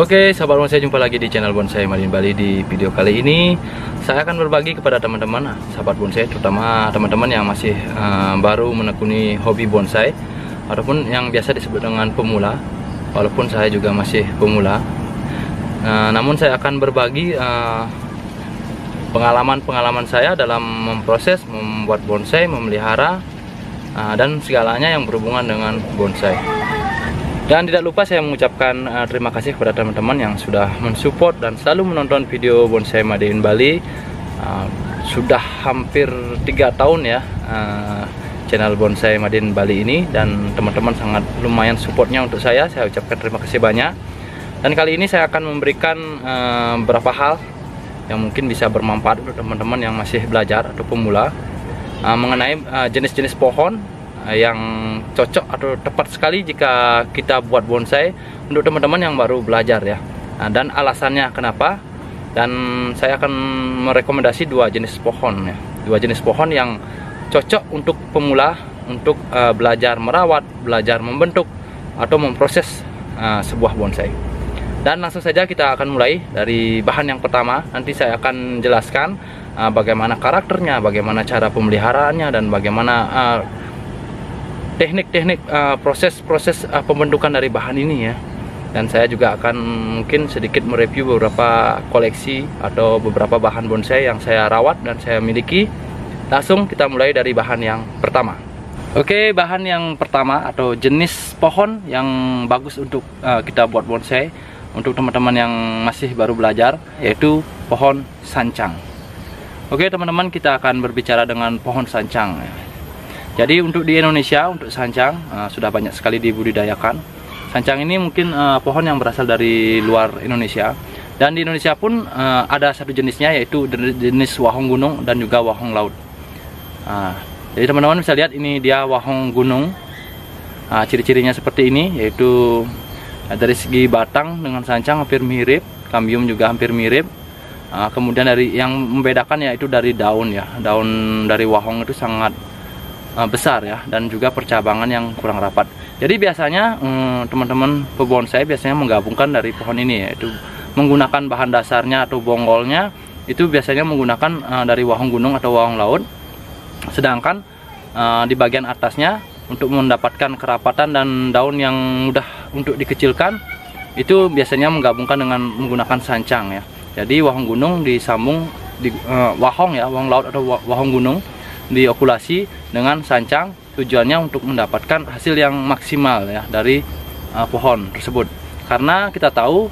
Oke, sahabat bonsai, jumpa lagi di channel Bonsai Madin Bali. Di video kali ini saya akan berbagi kepada teman-teman sahabat bonsai, terutama teman-teman yang masih baru menekuni hobi bonsai ataupun yang biasa disebut dengan pemula. Walaupun saya juga masih pemula, namun saya akan berbagi pengalaman-pengalaman saya dalam memproses, membuat bonsai, memelihara, dan segalanya yang berhubungan dengan bonsai. Dan tidak lupa saya mengucapkan terima kasih kepada teman-teman yang sudah mensupport dan selalu menonton video Bonsai Madin Bali. Sudah hampir 3 tahun ya channel Bonsai Madin Bali ini, dan teman-teman sangat lumayan supportnya untuk saya ucapkan terima kasih banyak. Dan kali ini saya akan memberikan beberapa hal yang mungkin bisa bermanfaat untuk teman-teman yang masih belajar atau pemula, mengenai jenis-jenis pohon yang cocok atau tepat sekali jika kita buat bonsai untuk teman-teman yang baru belajar ya. Dan alasannya kenapa, dan saya akan merekomendasi dua jenis pohon ya, dua jenis pohon yang cocok untuk pemula, untuk belajar merawat, belajar membentuk atau memproses sebuah bonsai. Dan langsung saja kita akan mulai dari bahan yang pertama. Nanti saya akan jelaskan bagaimana karakternya, bagaimana cara pemeliharaannya, dan bagaimana teknik-teknik proses-proses pembentukan dari bahan ini ya. Dan saya juga akan mungkin sedikit mereview beberapa koleksi atau beberapa bahan bonsai yang saya rawat dan saya miliki. Langsung kita mulai dari bahan yang pertama. Oke, bahan yang pertama atau jenis pohon yang bagus untuk kita buat bonsai untuk teman-teman yang masih baru belajar, yaitu pohon sancang. Oke teman-teman, kita akan berbicara dengan pohon sancang ya. Jadi untuk di Indonesia, untuk sancang sudah banyak sekali dibudidayakan. Sancang ini mungkin pohon yang berasal dari luar Indonesia. Dan di Indonesia pun ada satu jenisnya, yaitu jenis wahong gunung dan juga wahong laut. Jadi teman-teman bisa lihat, ini dia wahong gunung. Ciri-cirinya seperti ini, yaitu dari segi batang dengan sancang hampir mirip, kambium juga hampir mirip. Kemudian dari yang membedakan yaitu dari daun ya. Daun dari wahong itu sangat besar ya, dan juga percabangan yang kurang rapat. Jadi biasanya teman-teman pebonsai biasanya menggabungkan dari pohon ini, yaitu menggunakan bahan dasarnya atau bonggolnya itu biasanya menggunakan dari wahong gunung atau wahong laut. Sedangkan di bagian atasnya untuk mendapatkan kerapatan dan daun yang mudah untuk dikecilkan, itu biasanya menggabungkan dengan menggunakan sancang ya. Jadi wahong gunung disambung di wahong ya, wahong laut atau wahong gunung diokulasi dengan sancang, tujuannya untuk mendapatkan hasil yang maksimal ya dari pohon tersebut. Karena kita tahu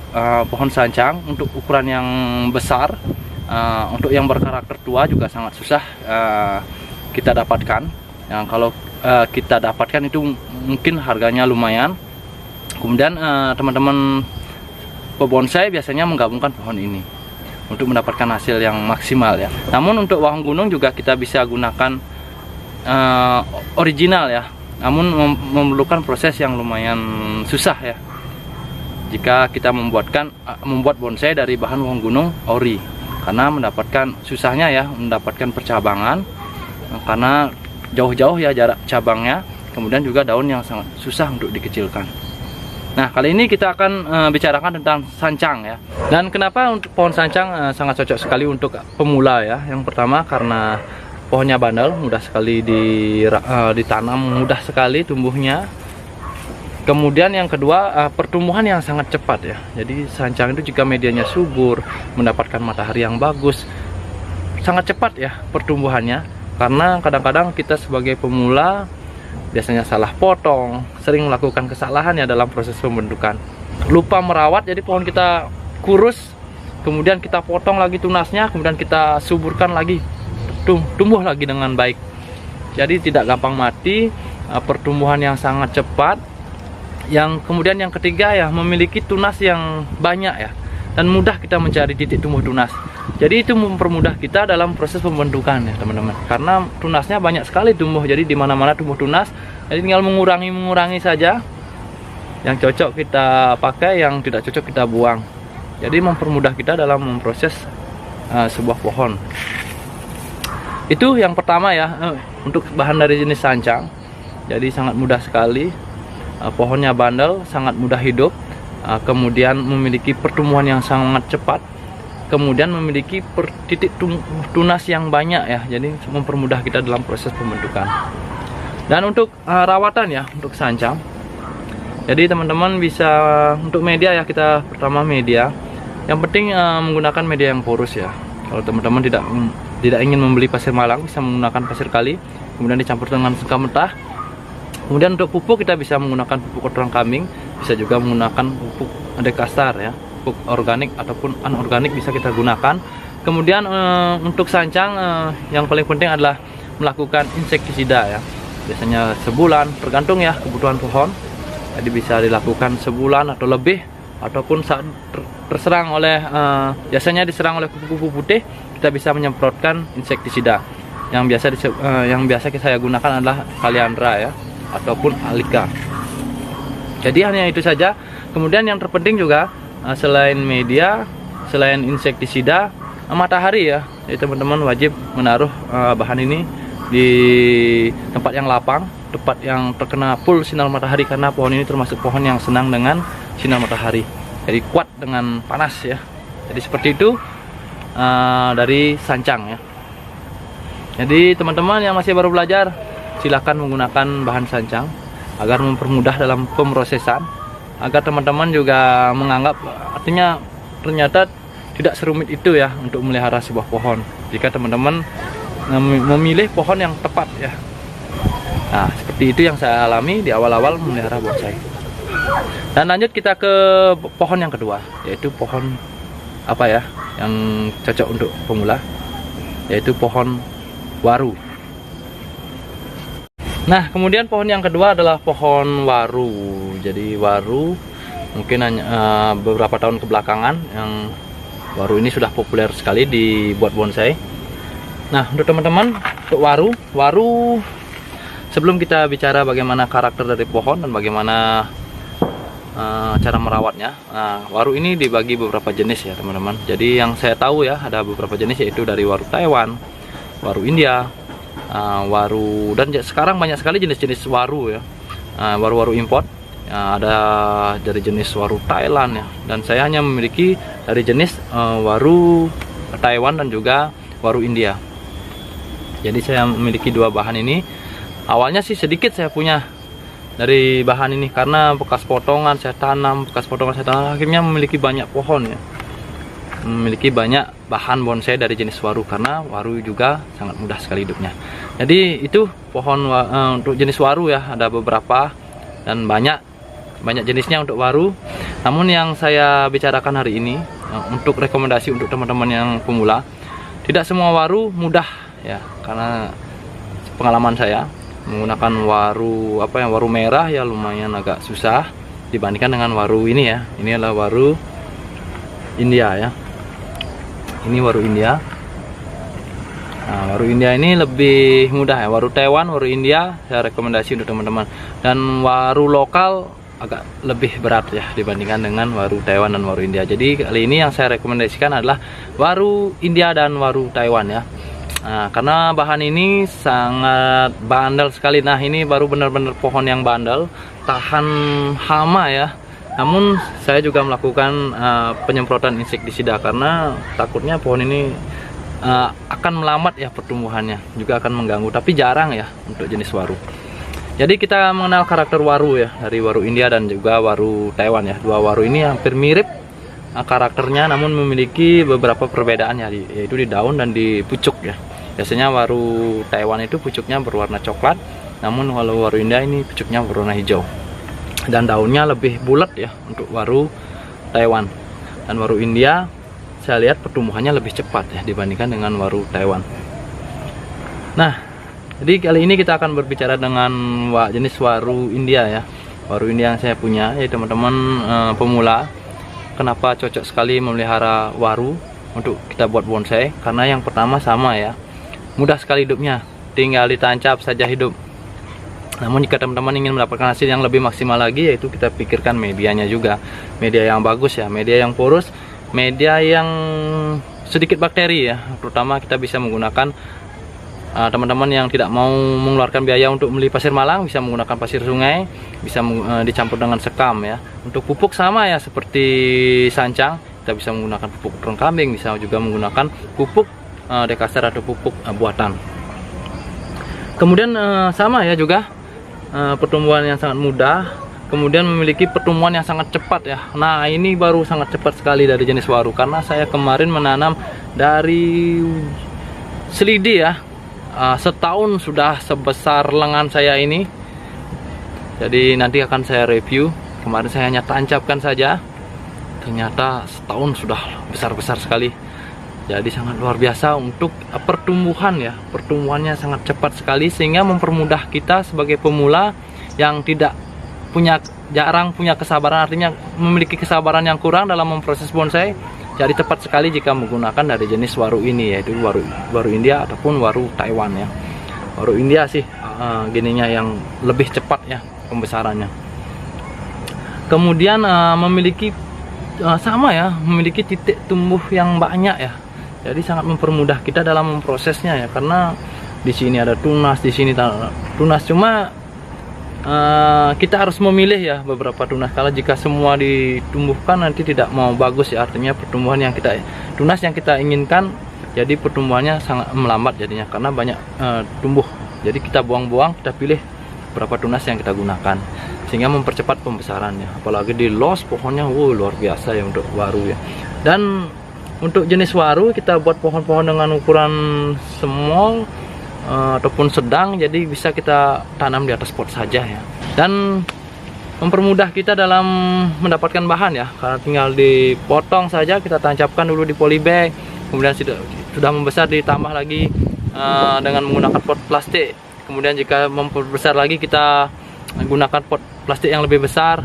pohon sancang untuk ukuran yang besar, untuk yang berkarakter tua juga sangat susah kita dapatkan. Yang kalau kita dapatkan itu mungkin harganya lumayan. Kemudian teman-teman pebonsai biasanya menggabungkan pohon ini untuk mendapatkan hasil yang maksimal ya. Namun untuk wahong gunung juga kita bisa gunakan original ya, namun memerlukan proses yang lumayan susah ya jika kita membuat bonsai dari bahan wahong gunung ori, karena mendapatkan susahnya ya, mendapatkan percabangan karena jauh-jauh ya jarak cabangnya, kemudian juga daun yang sangat susah untuk dikecilkan. Nah, kali ini kita akan bicarakan tentang sancang ya. Dan kenapa untuk pohon sancang sangat cocok sekali untuk pemula ya. Yang pertama karena pohonnya bandel, mudah sekali ditanam, mudah sekali tumbuhnya. Kemudian yang kedua, pertumbuhan yang sangat cepat ya. Jadi sancang itu jika medianya subur, mendapatkan matahari yang bagus, sangat cepat ya pertumbuhannya. Karena kadang-kadang kita sebagai pemula biasanya salah potong, sering melakukan kesalahan ya dalam proses pembentukan. Lupa merawat, jadi pohon kita kurus, kemudian kita potong lagi tunasnya, kemudian kita suburkan lagi, tumbuh lagi dengan baik. Jadi tidak gampang mati, pertumbuhan yang sangat cepat. Yang kemudian yang ketiga ya, memiliki tunas yang banyak ya, dan mudah kita mencari titik tumbuh tunas. Jadi itu mempermudah kita dalam proses pembentukan ya teman-teman, karena tunasnya banyak sekali tumbuh. Jadi di mana-mana tumbuh tunas, jadi tinggal mengurangi saja. Yang cocok kita pakai, yang tidak cocok kita buang. Jadi mempermudah kita dalam memproses sebuah pohon. Itu yang pertama ya, untuk bahan dari jenis sancang. Jadi sangat mudah sekali, pohonnya bandel, sangat mudah hidup. kemudian memiliki pertumbuhan yang sangat cepat, kemudian memiliki titik tunas yang banyak ya, jadi mempermudah kita dalam proses pembentukan. Dan untuk rawatan ya, untuk sancang, jadi teman-teman bisa untuk media ya, kita pertama media, yang penting menggunakan media yang porus ya. Kalau teman-teman tidak ingin membeli pasir malang, bisa menggunakan pasir kali, kemudian dicampur dengan sekam mentah. Kemudian untuk pupuk kita bisa menggunakan pupuk kotoran kambing, bisa juga menggunakan pupuk dekastar ya, pupuk organik ataupun anorganik bisa kita gunakan. Kemudian untuk sancang yang paling penting adalah melakukan insektisida ya, biasanya sebulan, tergantung ya kebutuhan pohon. Jadi bisa dilakukan sebulan atau lebih, ataupun saat terserang oleh biasanya diserang oleh kupu-kupu putih, kita bisa menyemprotkan insektisida. Yang biasa saya gunakan adalah Kaliandra ya, ataupun Alika. Jadi hanya itu saja. Kemudian yang terpenting juga selain media, selain insektisida, matahari ya. Jadi teman-teman wajib menaruh bahan ini di tempat yang lapang, tempat yang terkena full sinar matahari, karena pohon ini termasuk pohon yang senang dengan sinar matahari. Jadi kuat dengan panas ya. Jadi seperti itu dari sancang ya. Jadi teman-teman yang masih baru belajar, silakan menggunakan bahan sancang agar mempermudah dalam pemrosesan, agar teman-teman juga menganggap artinya ternyata tidak serumit itu ya untuk memelihara sebuah pohon jika teman-teman memilih pohon yang tepat ya. Nah, seperti itu yang saya alami di awal-awal memelihara bonsai. Dan lanjut kita ke pohon yang kedua, yaitu pohon apa ya yang cocok untuk pemula, yaitu pohon waru. Nah, kemudian pohon yang kedua adalah pohon waru. Jadi waru mungkin hanya beberapa tahun kebelakangan yang waru ini sudah populer sekali dibuat bonsai. Nah, untuk teman-teman, untuk waru sebelum kita bicara bagaimana karakter dari pohon dan bagaimana cara merawatnya, waru ini dibagi beberapa jenis ya teman-teman. Jadi yang saya tahu ya ada beberapa jenis, yaitu dari waru Taiwan, waru India, waru, dan sekarang banyak sekali jenis-jenis waru ya, waru-waru import. Ada dari jenis waru Thailand ya, dan saya hanya memiliki dari jenis waru Taiwan dan juga waru India. Jadi saya memiliki dua bahan ini. Awalnya sih sedikit saya punya dari bahan ini, karena bekas potongan saya tanam, akhirnya memiliki banyak pohon ya, memiliki banyak bahan bonsai dari jenis waru, karena waru juga sangat mudah sekali hidupnya. Jadi itu pohon untuk jenis waru ya, ada beberapa dan banyak jenisnya untuk waru. Namun yang saya bicarakan hari ini untuk rekomendasi untuk teman-teman yang pemula, tidak semua waru mudah ya, karena pengalaman saya menggunakan waru waru merah ya lumayan agak susah dibandingkan dengan waru ini ya. Ini adalah waru India ya. Ini waru India. Nah, waru India ini lebih mudah ya. Waru Taiwan, waru India saya rekomendasi untuk teman-teman. Dan waru lokal agak lebih berat ya dibandingkan dengan waru Taiwan dan waru India. Jadi kali ini yang saya rekomendasikan adalah waru India dan waru Taiwan ya. Nah, karena bahan ini sangat bandel sekali. Nah, ini baru benar-benar pohon yang bandel, tahan hama ya. Namun saya juga melakukan penyemprotan insektisida karena takutnya pohon ini akan melambat ya pertumbuhannya, juga akan mengganggu, tapi jarang ya untuk jenis waru. Jadi kita mengenal karakter waru ya, dari waru India dan juga waru Taiwan ya. Dua waru ini hampir mirip karakternya, namun memiliki beberapa perbedaan ya, yaitu di daun dan di pucuk ya. Biasanya waru Taiwan itu pucuknya berwarna coklat, namun kalau waru India ini pucuknya berwarna hijau. Dan daunnya lebih bulat ya untuk waru Taiwan. Dan waru India saya lihat pertumbuhannya lebih cepat ya dibandingkan dengan waru Taiwan. Nah, jadi kali ini kita akan berbicara dengan jenis waru India ya. Waru India yang saya punya ya teman-teman pemula. Kenapa cocok sekali memelihara waru untuk kita buat bonsai? Karena yang pertama sama ya, mudah sekali hidupnya, tinggal ditancap saja hidup. Namun jika teman-teman ingin mendapatkan hasil yang lebih maksimal lagi, yaitu kita pikirkan medianya juga. Media yang bagus ya, media yang porus, media yang sedikit bakteri ya. Terutama kita bisa menggunakan teman-teman yang tidak mau mengeluarkan biaya untuk beli pasir malang, bisa menggunakan pasir sungai. bisa dicampur dengan sekam ya. Untuk pupuk sama ya seperti sancang, kita bisa menggunakan pupuk drong kambing, bisa juga menggunakan pupuk dekaster atau pupuk buatan. Kemudian sama ya juga pertumbuhan yang sangat mudah, kemudian memiliki pertumbuhan yang sangat cepat ya. Nah ini baru sangat cepat sekali dari jenis waru, karena saya kemarin menanam dari selidi ya, setahun sudah sebesar lengan saya ini. Jadi nanti akan saya review. Kemarin saya hanya tancapkan saja, ternyata setahun sudah besar-besar sekali. Jadi sangat luar biasa untuk pertumbuhan ya, pertumbuhannya sangat cepat sekali, sehingga mempermudah kita sebagai pemula yang jarang punya kesabaran, artinya memiliki kesabaran yang kurang dalam memproses bonsai. Jadi tepat sekali jika menggunakan dari jenis waru ini, yaitu waru India ataupun waru Taiwan ya. Waru India sih gininya yang lebih cepat ya pembesarannya. Kemudian memiliki sama ya, memiliki titik tumbuh yang banyak ya. Jadi sangat mempermudah kita dalam memprosesnya ya, karena di sini ada tunas, di sini tunas. Cuma kita harus memilih ya beberapa tunas. Kalau jika semua ditumbuhkan nanti tidak mau bagus ya, artinya pertumbuhan yang tunas yang kita inginkan, jadi pertumbuhannya sangat melambat jadinya karena banyak tumbuh. Jadi kita buang-buang, kita pilih berapa tunas yang kita gunakan, sehingga mempercepat pembesarannya. Apalagi di los pohonnya luar biasa ya untuk waru ya. Dan untuk jenis waru kita buat pohon-pohon dengan ukuran small ataupun sedang, jadi bisa kita tanam di atas pot saja ya, dan mempermudah kita dalam mendapatkan bahan ya, karena tinggal dipotong saja, kita tancapkan dulu di polybag, kemudian sudah membesar ditambah lagi dengan menggunakan pot plastik. Kemudian jika memperbesar lagi kita gunakan pot plastik yang lebih besar,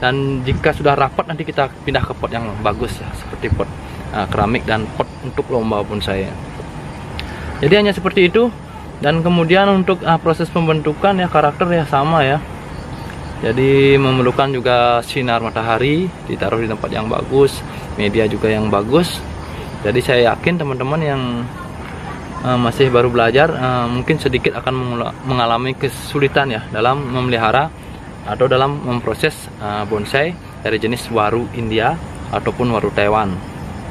dan jika sudah rapat nanti kita pindah ke pot yang bagus ya, seperti pot keramik dan pot untuk lomba bonsai. Jadi hanya seperti itu. Dan kemudian untuk proses pembentukan ya, karakter ya sama ya. Jadi memerlukan juga sinar matahari, ditaruh di tempat yang bagus, media juga yang bagus. Jadi saya yakin teman-teman yang masih baru belajar mungkin sedikit akan mengalami kesulitan ya dalam memelihara atau dalam memproses bonsai dari jenis waru India ataupun waru Taiwan.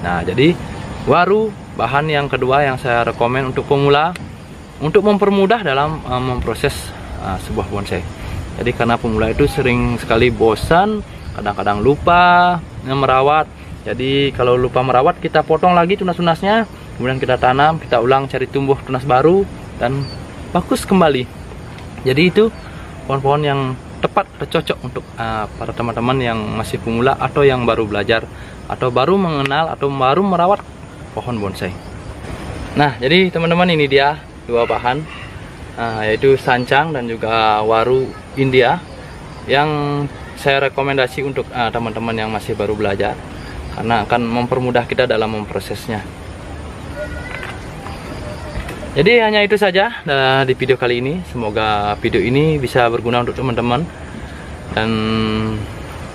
Nah, jadi waru bahan yang kedua yang saya rekomen untuk pemula, untuk mempermudah dalam memproses sebuah bonsai. Jadi karena pemula itu sering sekali bosan, kadang-kadang lupa merawat. Jadi kalau lupa merawat, kita potong lagi tunas-tunasnya, kemudian kita tanam, kita ulang cari tumbuh tunas baru dan bagus kembali. Jadi itu pohon-pohon yang tepat atau cocok untuk para teman-teman yang masih pemula atau yang baru belajar atau baru mengenal atau baru merawat pohon bonsai. Nah, jadi teman-teman, ini dia dua bahan, yaitu sancang dan juga waru India yang saya rekomendasi untuk teman-teman yang masih baru belajar, karena akan mempermudah kita dalam memprosesnya. Jadi hanya itu saja di video kali ini. Semoga video ini bisa berguna untuk teman-teman. Dan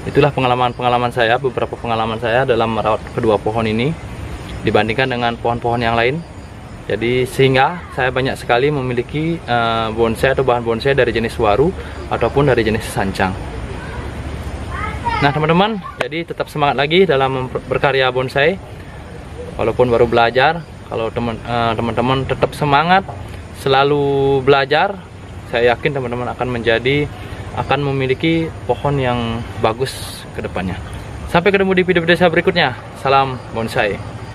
itulah pengalaman saya, beberapa pengalaman saya dalam merawat kedua pohon ini dibandingkan dengan pohon-pohon yang lain. Jadi sehingga saya banyak sekali memiliki bonsai atau bahan bonsai dari jenis waru ataupun dari jenis sancang. Nah teman-teman, jadi tetap semangat lagi dalam berkarya bonsai. Walaupun baru belajar, kalau teman-teman tetap semangat, selalu belajar, saya yakin teman-teman akan memiliki pohon yang bagus ke depannya. Sampai ketemu di video-video saya berikutnya. Salam bonsai.